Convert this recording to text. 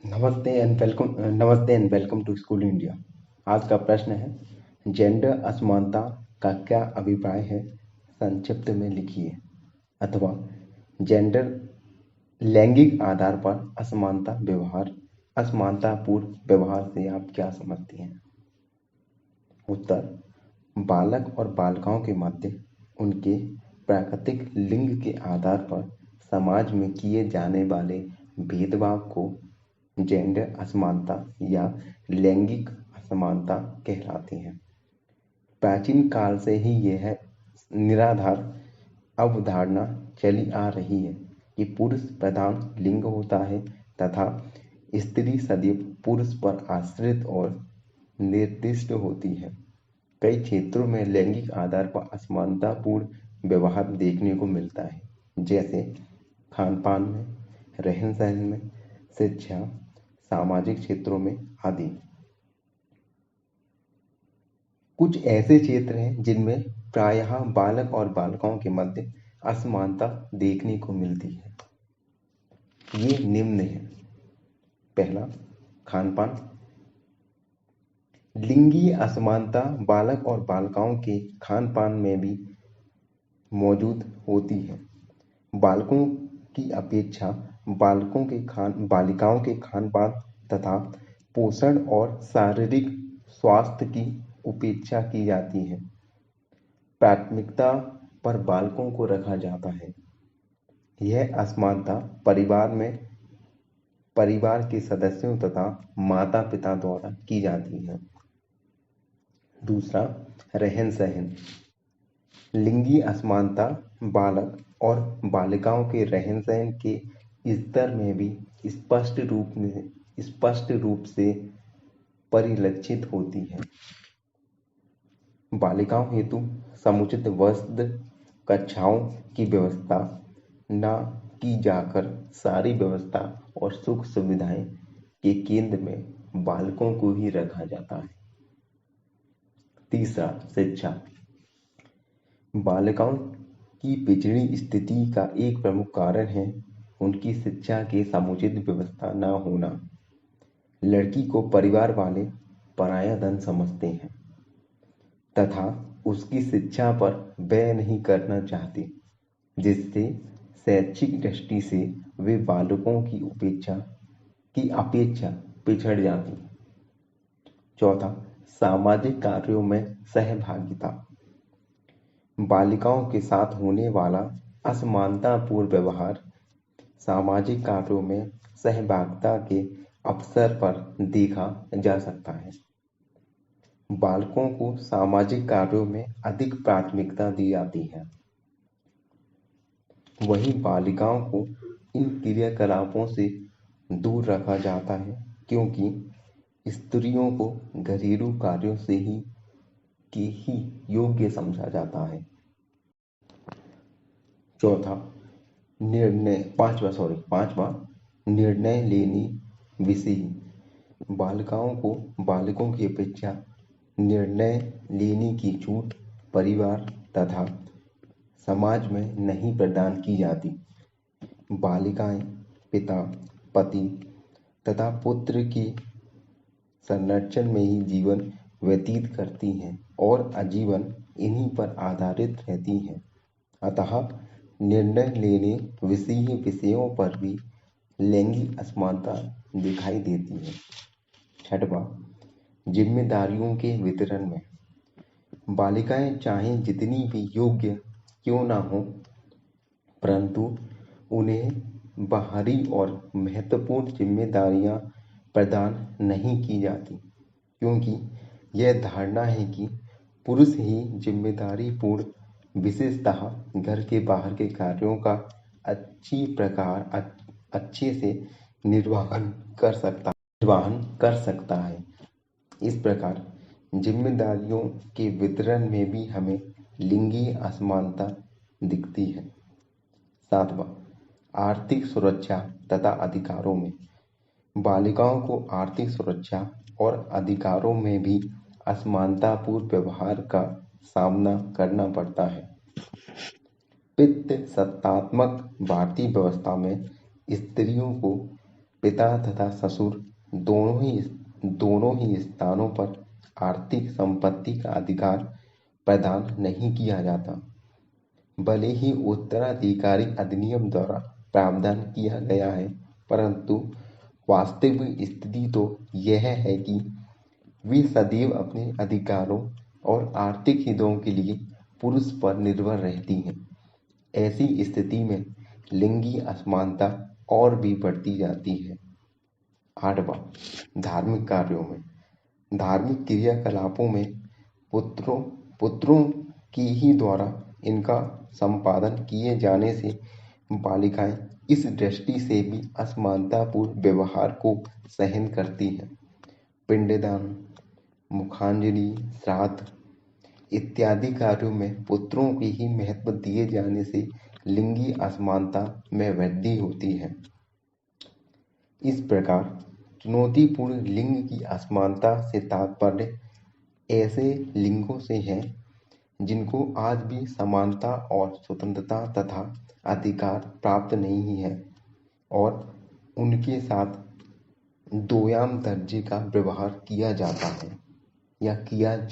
नमस्ते and welcome to school India. आज का प्रश्न है, जेंडर असमानता का क्या अभिप्राय है, संक्षिप्त में लिखिए। अथवा जेंडर लैंगिक आधार पर असमानतापूर्ण व्यवहार से आप क्या समझती हैं? उत्तर: बालक और बालिकाओं के मध्य उनके प्राकृतिक लिंग के आधार पर समाज में किए जाने वाले भेदभाव को जेंडर असमानता या लैंगिक असमानता कहलाती है। प्राचीन काल से ही यह निराधार अवधारणा चली आ रही है कि पुरुष प्रधान लिंग होता है तथा स्त्री सदैव पुरुष पर आश्रित और निर्दिष्ट होती है। कई क्षेत्रों में लैंगिक आधार पर असमानतापूर्ण व्यवहार देखने को मिलता है, जैसे खान-पान में, रहन-सहन में, शिक्षा, सामाजिक क्षेत्रों में आदि। कुछ ऐसे क्षेत्र हैं जिनमें प्रायः बालक और बालिकाओं के मध्य असमानता देखने को मिलती है। ये निम्न है। पहला, खान-पान। लिंगीय असमानता बालक और बालिकाओं के खान-पान में भी मौजूद होती है। बालकों की अपेक्षा बालिकाओं के खान-पान तथा पोषण और शारीरिक स्वास्थ्य की उपेक्षा की जाती है। प्राथमिकता पर बालकों को रखा जाता है। यह असमानता परिवार के सदस्यों तथा माता-पिता द्वारा की जाती है। दूसरा, रहन-सहन। लिंगीय असमानता बालक और बालिकाओं के रहन-सहन के स्तर में भी स्पष्ट रूप से परिलक्षित होती है। बालिकाओं हेतु समुचित वस्त्र, कक्षाओं की व्यवस्था न की जाकर सारी व्यवस्था और सुख सुविधाएं के केंद्र में बालकों को ही रखा जाता है। तीसरा, शिक्षा। बालिकाओं की पिछड़ी स्थिति का एक प्रमुख कारण है उनकी शिक्षा की समुचित व्यवस्था न होना। लड़की को परिवार वाले पराया धन समझते हैं तथा उसकी शिक्षा पर व्यय नहीं करना चाहते, जिससे शैक्षिक दृष्टि से वे बालकों की अपेक्षा पिछड़ जाती हैं। चौथा, सामाजिक कार्यों में सहभागिता। बालिकाओं के साथ होने वाला असमानतापूर्ण व्यवहार सामाजिक कार्यों में सहभागिता के अवसर पर देखा जा सकता है। बालकों को सामाजिक कार्यों में अधिक प्राथमिकता दी जाती है, वहीं बालिकाओं को इन क्रियाकलापों से दूर रखा जाता है, क्योंकि स्त्रियों को घरेलू कार्यों से ही योग्य समझा जाता है। पांचवा, निर्णय लेने विषय। बालिकाओं को बालकों की अपेक्षा निर्णय लेने की छूट परिवार तथा समाज में नहीं प्रदान की जाती। बालिकाएं पिता, पति तथा पुत्र के संरक्षण में ही जीवन व्यतीत करती हैं और आजीवन इन्हीं पर आधारित रहती हैं। अतः निर्णय लेने विषयों पर भी लैंगिक असमानता दिखाई देती है। छठवां, जिम्मेदारियों के वितरण में। बालिकाएं चाहे जितनी भी योग्य क्यों न हो, परंतु उन्हें बाहरी और महत्वपूर्ण जिम्मेदारियां प्रदान नहीं की जाती, क्योंकि यह धारणा है कि पुरुष ही जिम्मेदारीपूर्ण विशेषतः घर के बाहर के कार्यों का अच्छे से निर्वहन कर सकता है। इस प्रकार जिम्मेदारियों के वितरण में भी हमें लिंगीय असमानता दिखती है। सातवां, आर्थिक सुरक्षा तथा अधिकारों में। बालिकाओं को आर्थिक सुरक्षा और अधिकारों में भी असमानतापूर्ण व्यवहार का सामना करना पड़ता है। पितृसत्तात्मक भारतीय व्यवस्था में स्त्रियों को पिता तथा ससुर दोनों ही स्थानों पर आर्थिक संपत्ति का अधिकार प्रदान नहीं किया जाता। भले ही उत्तराधिकारी अधिनियम द्वारा प्रावधान किया गया है, परंतु वास्तविक स्थिति तो यह है कि वे सदैव अपने अधिकारों और आर्थिक हितों के लिए पुरुष पर निर्भर रहती हैं। ऐसी स्थिति में लिंगी असमानता और भी बढ़ती जाती है। 8वां, धार्मिक कार्यों में। धार्मिक क्रियाकलापों में पुत्रों की ही द्वारा इनका संपादन किए जाने से बालिकाएं इस दृष्टि से भी असमानतापूर्ण व्यवहार को सहन करती हैं। पिंडदान, मुखांजलि, श्राद्ध इत्यादि कार्यों में पुत्रों के ही महत्व दिए जाने से लिंगी असमानता में वृद्धि होती है। इस प्रकार चुनौतीपूर्ण लिंग की असमानता से तात्पर्य ऐसे लिंगों से है जिनको आज भी समानता और स्वतंत्रता तथा अधिकार प्राप्त नहीं है और उनके साथ दोयाम दर्जे का व्यवहार किया जाता है या किया